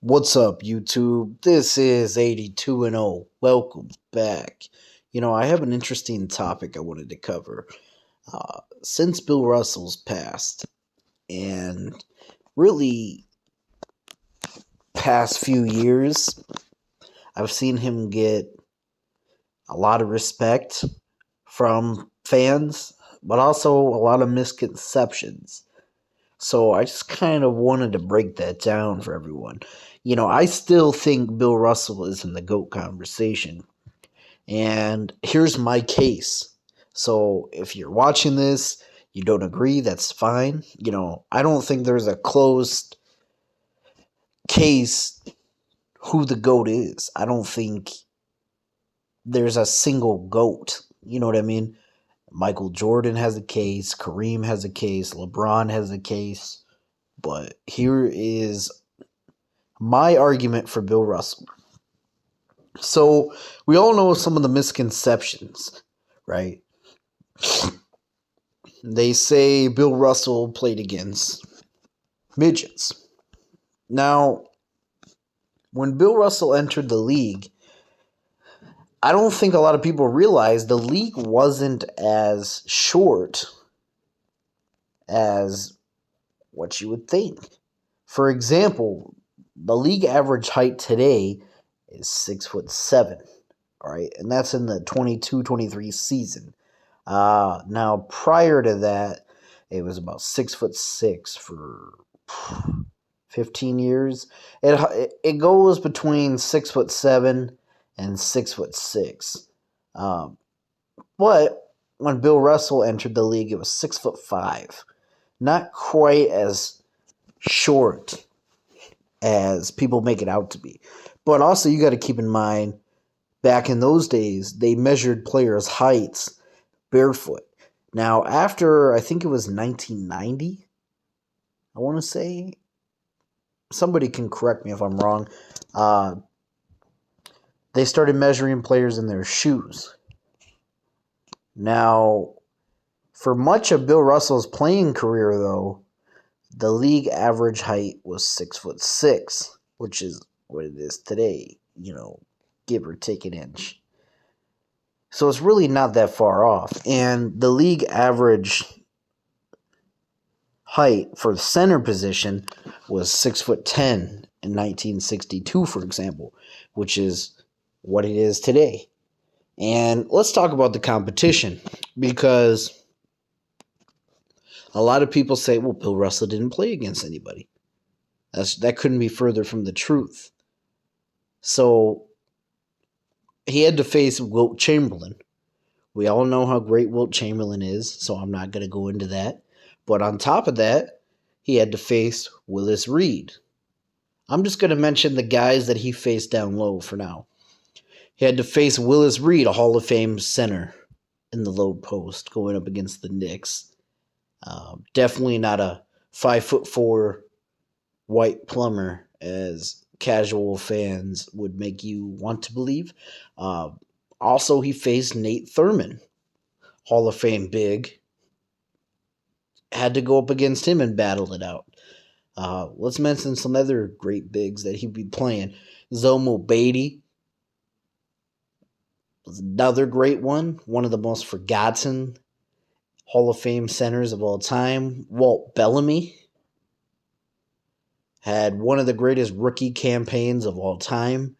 What's up, YouTube? This is 82 and 0. Welcome back. I have an interesting topic I wanted to cover. Since Bill Russell's passed, and really past few years, I've seen him get a lot of respect from fans, but also a lot of misconceptions. So I just kind of wanted to break that down for everyone. I still think Bill Russell is in the GOAT conversation. And here's my case. So if you're watching this, you don't agree, that's fine. I don't think there's a closed case who the GOAT is. I don't think there's a single GOAT. You know what I mean? Michael Jordan has a case, Kareem has a case, LeBron has a case. But here is my argument for Bill Russell. So we all know some of the misconceptions, right? They say Bill Russell played against midgets. Now, when Bill Russell entered the league, I don't think a lot of people realize the league wasn't as short as what you would think. For example, the league average height today is 6'7", all right, and that's in the 22-23 season. Now prior to that, it was about 6'6" for 15 years. It goes between 6'7" and 6'6". But when Bill Russell entered the league, it was 6'5", not quite as short as people make it out to be. But also, you got to keep in mind, back in those days, they measured players' heights barefoot. Now, after, I think it was 1990, I want to say, somebody can correct me if I'm wrong, they started measuring players in their shoes. Now, for much of Bill Russell's playing career, though, the league average height was 6'6", which is what it is today, give or take an inch. So it's really not that far off. And the league average height for the center position was 6'10" in 1962, for example, which is what it is today. And let's talk about the competition, because a lot of people say, well, Bill Russell didn't play against anybody. That couldn't be further from the truth. So he had to face Wilt Chamberlain. We all know how great Wilt Chamberlain is, so I'm not going to go into that. But on top of that, he had to face Willis Reed. I'm just going to mention the guys that he faced down low for now. He had to face Willis Reed, a Hall of Fame center in the low post, going up against the Knicks. Definitely not a 5'4" white plumber, as casual fans would make you want to believe. Also, he faced Nate Thurmond, Hall of Fame big. Had to go up against him and battle it out. Let's mention some other great bigs that he'd be playing. Zomo Beatty was another great one of the most forgotten Hall of Fame centers of all time. Walt Bellamy had one of the greatest rookie campaigns of all time.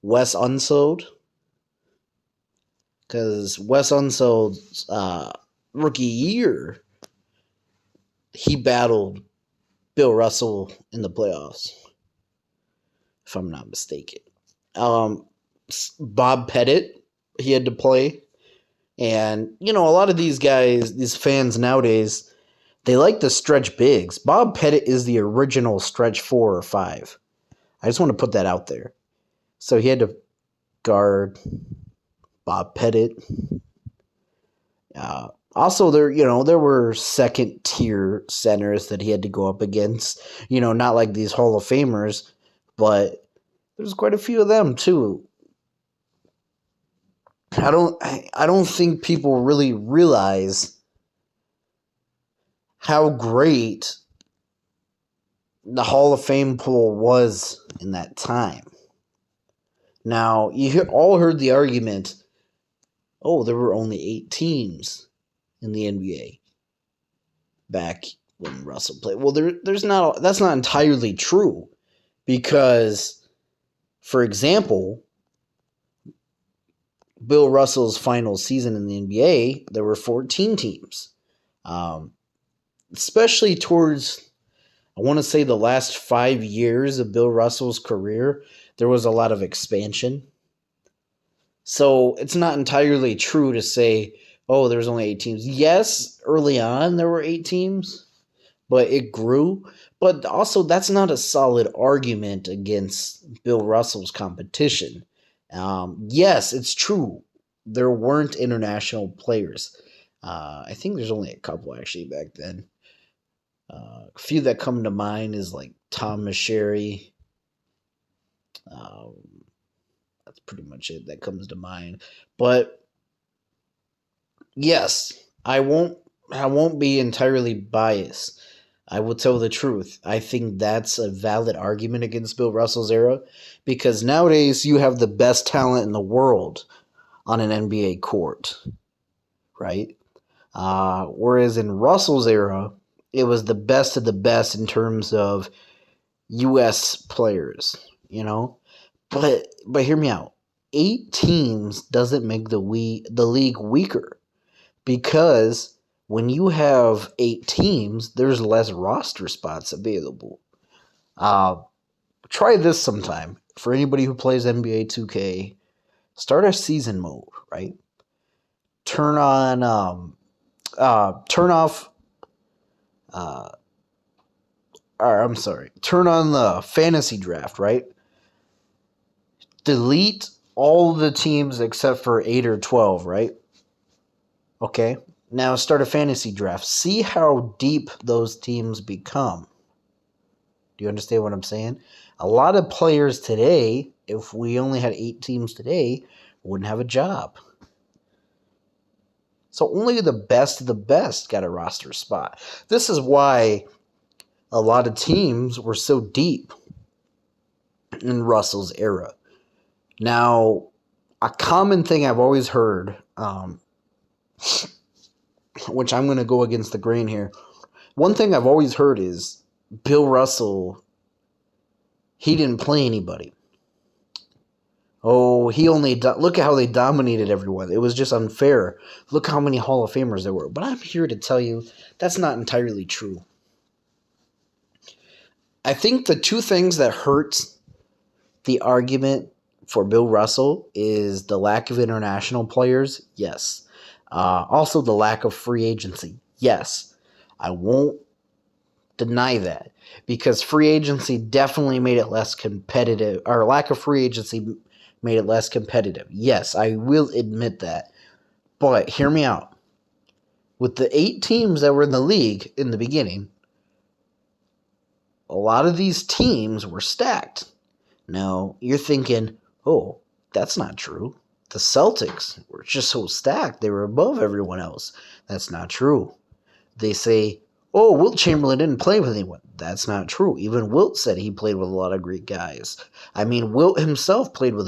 Wes Unseld, because Wes Unseld's rookie year, he battled Bill Russell in the playoffs, if I'm not mistaken. Bob Pettit, he had to play. And, a lot of these guys, these fans nowadays, they like the stretch bigs. Bob Pettit is the original stretch 4 or 5. I just want to put that out there. So he had to guard Bob Pettit. Also, there were second-tier centers that he had to go up against. Not like these Hall of Famers, but there's quite a few of them, too. I don't think people really realize how great the Hall of Fame pool was in that time. Now, all heard the argument, oh, there were only 8 teams in the NBA back when Russell played. Well, that's not entirely true, because, for example, Bill Russell's final season in the NBA, there were 14 teams. Especially towards, I want to say, the last 5 years of Bill Russell's career, there was a lot of expansion. So it's not entirely true to say, oh, there's only 8 teams. Yes, early on there were 8 teams, but it grew. But also, that's not a solid argument against Bill Russell's competition. Yes, it's true. There weren't international players. I think there's only a couple actually back then. A few that come to mind is like Tom Meschery. That's pretty much it that comes to mind. But yes, I won't be entirely biased. I will tell the truth. I think that's a valid argument against Bill Russell's era, because nowadays you have the best talent in the world on an NBA court, right? Whereas in Russell's era, it was the best of the best in terms of U.S. players, you know? But hear me out. 8 teams doesn't make the league weaker, because when you have 8 teams, there's less roster spots available. Try this sometime. For anybody who plays NBA 2K, start a season mode, right? Turn off turn on the fantasy draft, right? Delete all the teams except for 8 or 12, right? Okay. Now start a fantasy draft. See how deep those teams become. Do you understand what I'm saying? A lot of players today, if we only had 8 teams today, wouldn't have a job. So only the best of the best got a roster spot. This is why a lot of teams were so deep in Russell's era. Now, a common thing I've always heard, which I'm going to go against the grain here. One thing I've always heard is Bill Russell, he didn't play anybody. Oh, look at how they dominated everyone. It was just unfair. Look how many Hall of Famers there were. But I'm here to tell you that's not entirely true. I think the 2 things that hurt the argument for Bill Russell is the lack of international players. Yes. Also the lack of free agency. Yes. I won't deny that, because free agency definitely made it less competitive, or lack of free agency made it less competitive. Yes, I will admit that. But hear me out. With the 8 teams that were in the league in the beginning, a lot of these teams were stacked. Now, you're thinking, oh, that's not true. The Celtics were just so stacked. They were above everyone else. That's not true. They say, oh, Wilt Chamberlain didn't play with anyone. That's not true. Even Wilt said he played with a lot of great guys. I mean, Wilt himself played with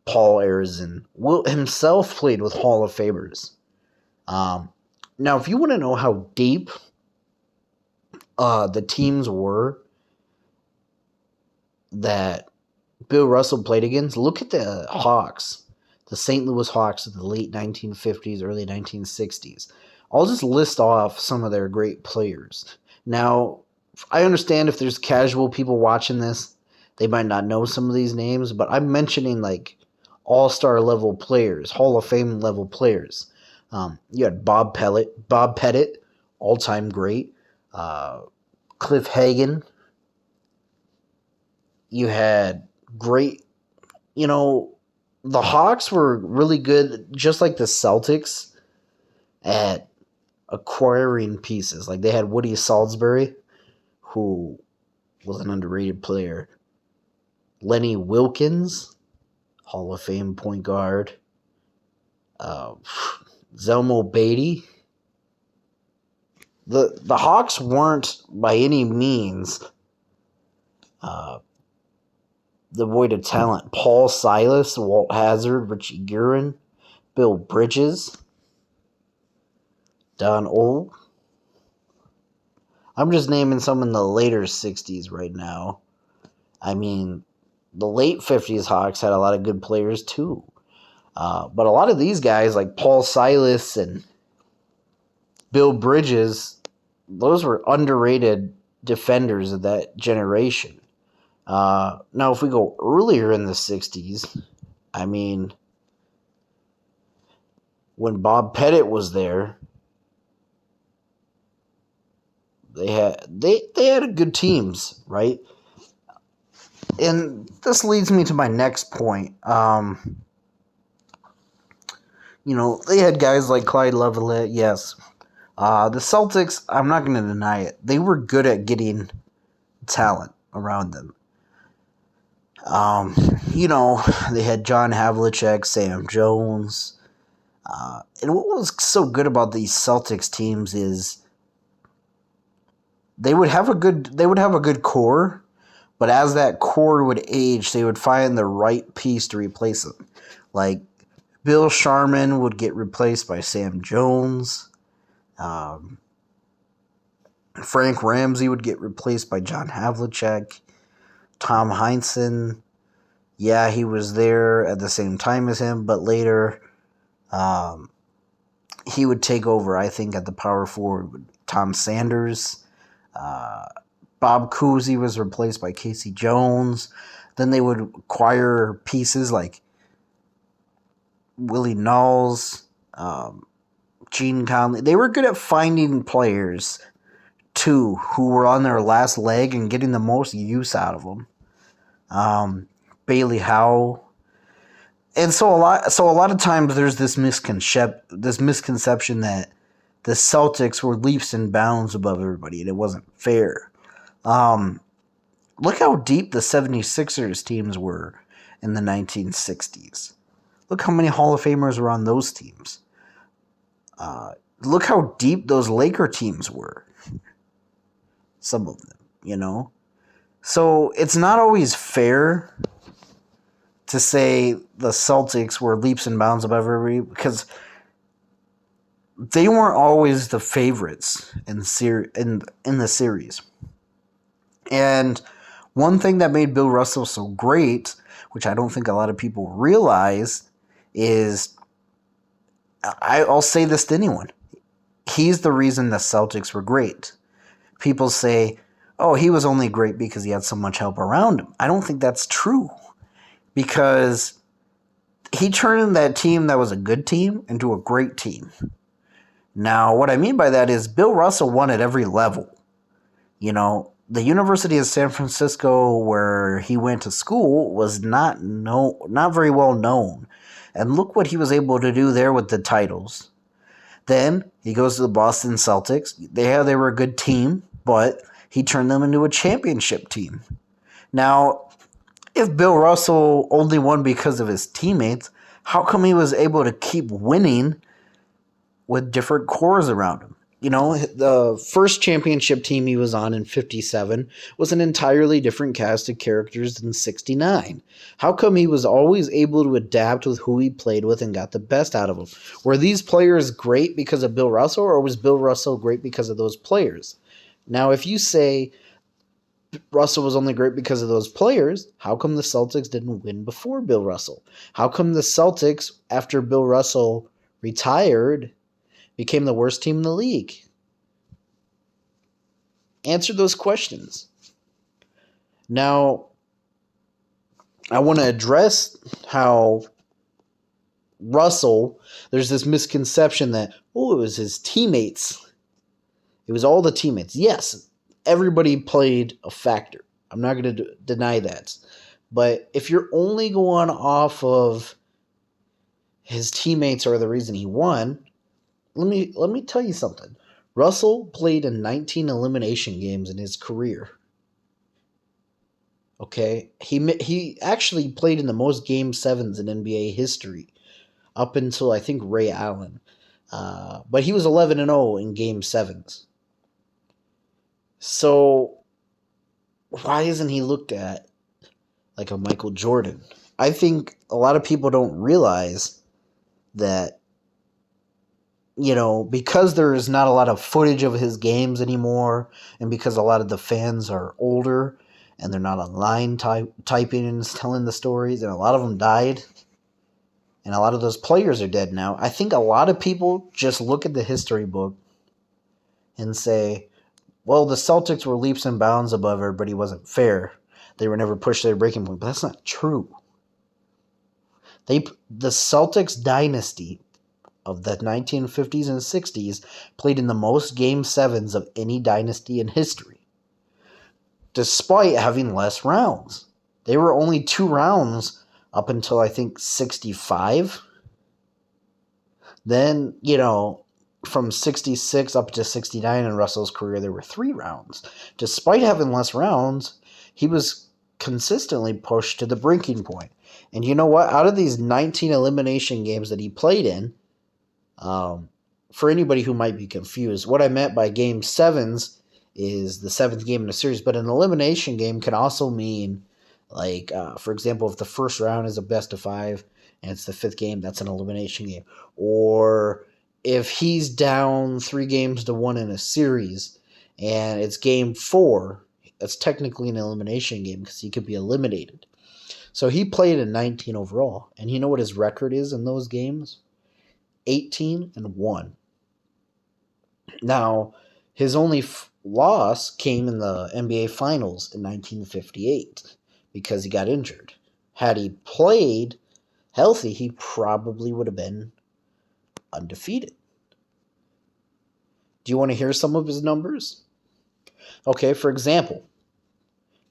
Paul Arizin. Wilt himself played with Hall of Famers. Now, if you want to know how deep the teams were that Bill Russell played against, look at the Hawks, the St. Louis Hawks of the late 1950s, early 1960s. I'll just list off some of their great players. Now, I understand if there's casual people watching this, they might not know some of these names, but I'm mentioning like all-star level players, Hall of Fame level players. You had Bob Pettit, all-time great. Cliff Hagan. You had great, the Hawks were really good, just like the Celtics, at acquiring pieces. Like they had Woody Salisbury, who was an underrated player. Lenny Wilkens, Hall of Fame point guard. Zelmo Beatty. The Hawks weren't by any means Uh, the void of talent: Paul Silas, Walt Hazard, Richie Guerin, Bill Bridges, Don Old. I'm just naming some in the later 60s right now. I mean, the late 50s Hawks had a lot of good players too. But a lot of these guys, like Paul Silas and Bill Bridges, those were underrated defenders of that generation. Now, if we go earlier in the 60s, I mean, when Bob Pettit was there, they had good teams, right? And this leads me to my next point. They had guys like Clyde Leveillette, yes. The Celtics, I'm not going to deny it. They were good at getting talent around them. They had John Havlicek, Sam Jones. And what was so good about these Celtics teams is they would have a good core, but as that core would age, they would find the right piece to replace them. Like Bill Sharman would get replaced by Sam Jones. Frank Ramsey would get replaced by John Havlicek. Tom Heinsohn, yeah, he was there at the same time as him, but later he would take over, I think, at the power forward with Tom Sanders. Bob Cousy was replaced by Casey Jones. Then they would acquire pieces like Willie Knowles, Gene Conley. They were good at finding players, too, who were on their last leg and getting the most use out of them. Bailey Howell. And so a lot of times there's this misconception that the Celtics were leaps and bounds above everybody, and it wasn't fair. Look how deep the 76ers teams were in the 1960s. Look how many Hall of Famers were on those teams. Look how deep those Laker teams were. Some of them, So it's not always fair to say the Celtics were leaps and bounds above everybody because they weren't always the favorites in the series. And one thing that made Bill Russell so great, which I don't think a lot of people realize, is I'll say this to anyone. He's the reason the Celtics were great. People say, oh, he was only great because he had so much help around him. I don't think that's true because he turned that team that was a good team into a great team. Now, what I mean by that is Bill Russell won at every level. The University of San Francisco, where he went to school, was not very well known. And look what he was able to do there with the titles. Then he goes to the Boston Celtics. They were a good team, but he turned them into a championship team. Now, if Bill Russell only won because of his teammates, how come he was able to keep winning with different cores around him? The first championship team he was on in 57 was an entirely different cast of characters than 69. How come he was always able to adapt with who he played with and got the best out of them? Were these players great because of Bill Russell, or was Bill Russell great because of those players? Now, if you say Russell was only great because of those players, how come the Celtics didn't win before Bill Russell? How come the Celtics, after Bill Russell retired, became the worst team in the league? Answer those questions. Now, I want to address how Russell, there's this misconception that, it was his teammates. It was all the teammates. Yes, everybody played a factor. I'm not going to deny that. But if you're only going off of his teammates are the reason he won, let me tell you something. Russell played in 19 elimination games in his career. Okay? He actually played in the most Game 7s in NBA history up until, I think, Ray Allen. But he was 11-0 in Game 7s. So why isn't he looked at like a Michael Jordan? I think a lot of people don't realize that, because there is not a lot of footage of his games anymore, and because a lot of the fans are older and they're not online typing and telling the stories, and a lot of them died, and a lot of those players are dead now. I think a lot of people just look at the history book and say, well, the Celtics were leaps and bounds above everybody, wasn't fair. They were never pushed their breaking point, but that's not true. The Celtics dynasty of the 1950s and 60s played in the most Game 7s of any dynasty in history, despite having less rounds. They were only 2 rounds up until, I think, 65. Then, from 66 up to 69 in Russell's career, there were 3 rounds. Despite having less rounds, he was consistently pushed to the breaking point. And you know what? Out of these 19 elimination games that he played in, for anybody who might be confused, what I meant by Game 7s is the 7th game in a series, but an elimination game can also mean, like, for example, if the first round is a best of 5 and it's the 5th game, that's an elimination game. Or if he's down 3 games to 1 in a series and it's Game 4, that's technically an elimination game because he could be eliminated. So he played in 19 overall. And you know what his record is in those games? 18-1. Now, his only loss came in the NBA Finals in 1958 because he got injured. Had he played healthy, he probably would have been undefeated. Do you want to hear some of his numbers? Okay, for example,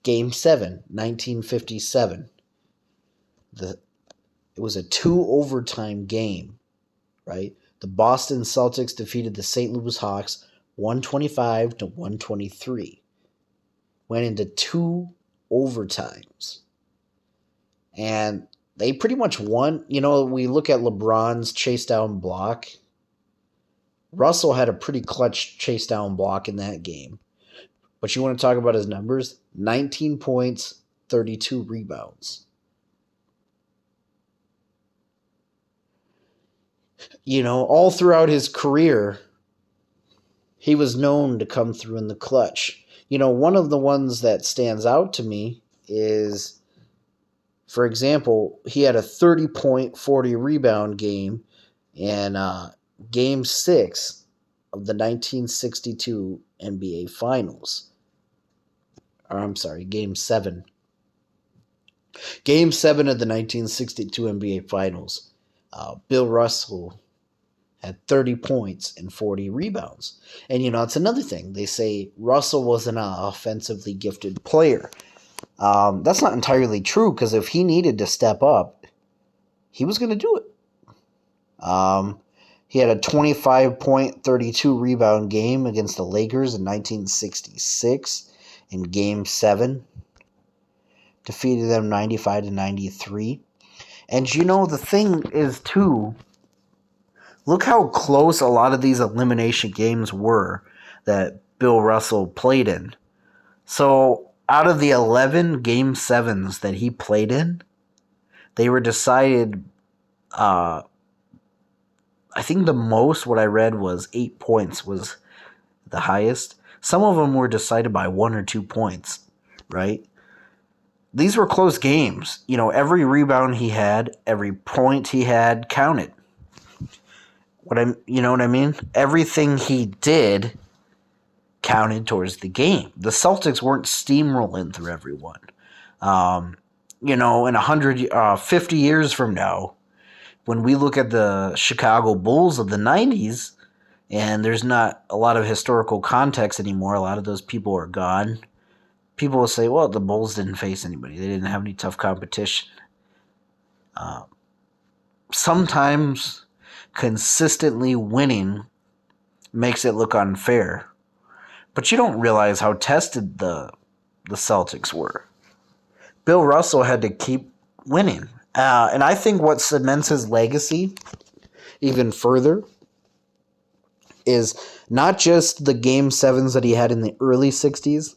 Game 7, 1957. It was a 2 overtime game, right? The Boston Celtics defeated the St. Louis Hawks 125-123. Went into 2 overtimes. And they pretty much won. We look at LeBron's chase down block. Russell had a pretty clutch chase down block in that game. But you want to talk about his numbers? 19 points, 32 rebounds. All throughout his career, he was known to come through in the clutch. One of the ones that stands out to me is, for example, he had a 30-point, 40-rebound game in Game 6 of the 1962 NBA Finals. I'm sorry, Game 7. Game 7 of the 1962 NBA Finals. Bill Russell had 30 points and 40 rebounds. And, it's another thing. They say Russell wasn't an offensively gifted player. That's not entirely true, because if he needed to step up, he was going to do it. He had a 25-point, 32-rebound game against the Lakers in 1966 in Game 7. Defeated them 95-93. And the thing is, too, look how close a lot of these elimination games were that Bill Russell played in. So, out of the 11 Game 7s that he played in, they were decided, I think the most, what I read, was 8 points was the highest. Some of them were decided by 1 or 2 points, right? These were close games. Every rebound he had, every point he had counted. You know what I mean? Everything he did counted towards the game. The Celtics weren't steamrolling through everyone. In 50 years from now, when we look at the Chicago Bulls of the 90s, and there's not a lot of historical context anymore, a lot of those people are gone. People will say, well, the Bulls didn't face anybody. They didn't have any tough competition. Sometimes consistently winning makes it look unfair. But you don't realize how tested the Celtics were. Bill Russell had to keep winning. And I think what cements his legacy even further is not just the Game 7s that he had in the early 60s,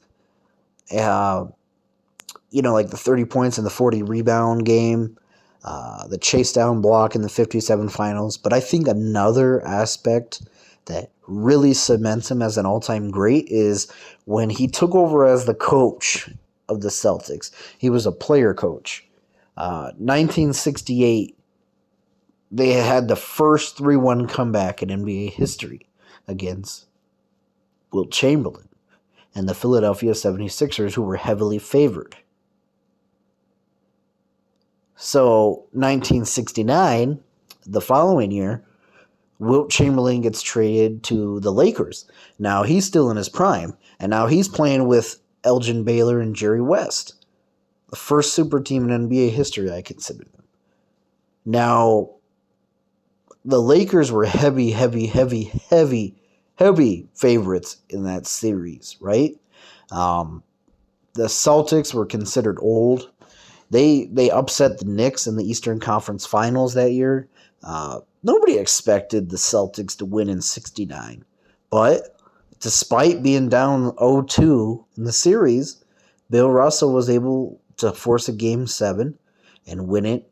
Like the 30 points in the 40 rebound game, the chase down block in the 57 finals. But I think another aspect that really cements him as an all-time great is when he took over as the coach of the Celtics. He was a player coach. 1968, they had the first 3-1 comeback in NBA history against Wilt Chamberlain and the Philadelphia 76ers, who were heavily favored. So, 1969, the following year, Wilt Chamberlain gets traded to the Lakers. Now, he's still in his prime, and now he's playing with Elgin Baylor and Jerry West. The first super team in NBA history, I consider them. Now, the Lakers were heavy favorites in that series, right? The Celtics were considered old. They upset the Knicks in the Eastern Conference Finals that year. Nobody expected the Celtics to win in 69. But despite being down 0-2 in the series, Bill Russell was able to force a Game 7 and win it.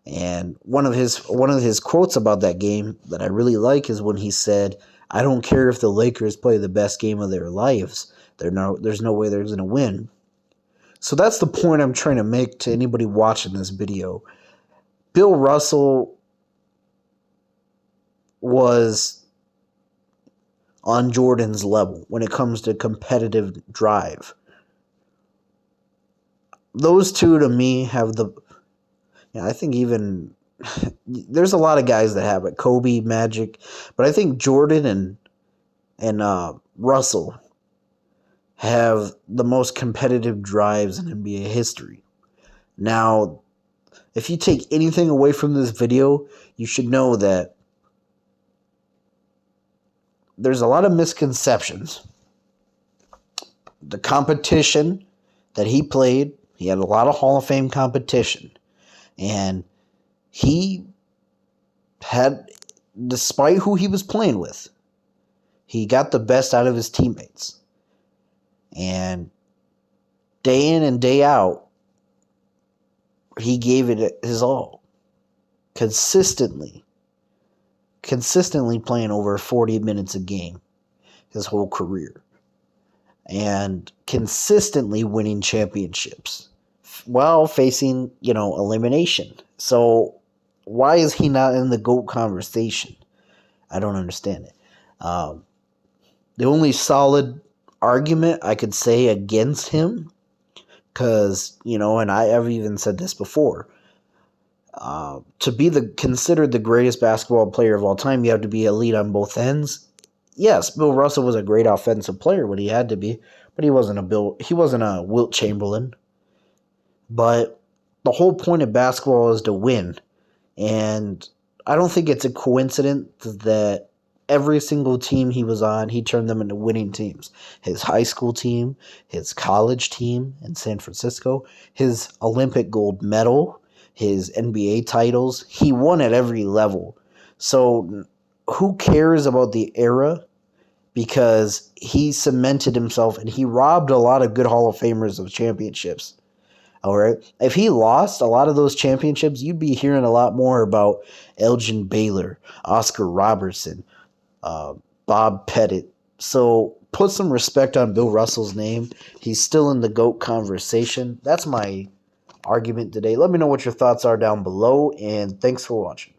And one of his quotes about that game that I really like is when he said, "I don't care if the Lakers play the best game of their lives. There's no way they're going to win." So that's the point I'm trying to make to anybody watching this video. Bill Russell was on Jordan's level when it comes to competitive drive. Those two, to me, have the... I think even... there's a lot of guys that have it. Kobe, Magic. But I think Jordan and Russell have the most competitive drives in NBA history. Now, if you take anything away from this video, you should know that there's a lot of misconceptions. The competition that he played, he had a lot of Hall of Fame competition. And he had, despite who he was playing with, he got the best out of his teammates. And day in and day out, he gave it his all. Consistently playing over 40 minutes a game his whole career. And consistently winning championships while facing, elimination. So why is he not in the GOAT conversation? I don't understand it. The only solid argument I could say against him, because, and I've even said this before, to be considered the greatest basketball player of all time, you have to be elite on both ends. Yes, Bill Russell was a great offensive player when he had to be, but he wasn't a Wilt Chamberlain. But the whole point of basketball is to win. And I don't think it's a coincidence that every single team he was on, he turned them into winning teams. His high school team, his college team in San Francisco, his Olympic gold medal, his NBA titles, he won at every level. So who cares about the era? Because he cemented himself and he robbed a lot of good Hall of Famers of championships. All right. If he lost a lot of those championships, you'd be hearing a lot more about Elgin Baylor, Oscar Robertson, Bob Pettit. So put some respect on Bill Russell's name. He's still in the GOAT conversation. That's my argument today. Let me know what your thoughts are down below, and thanks for watching.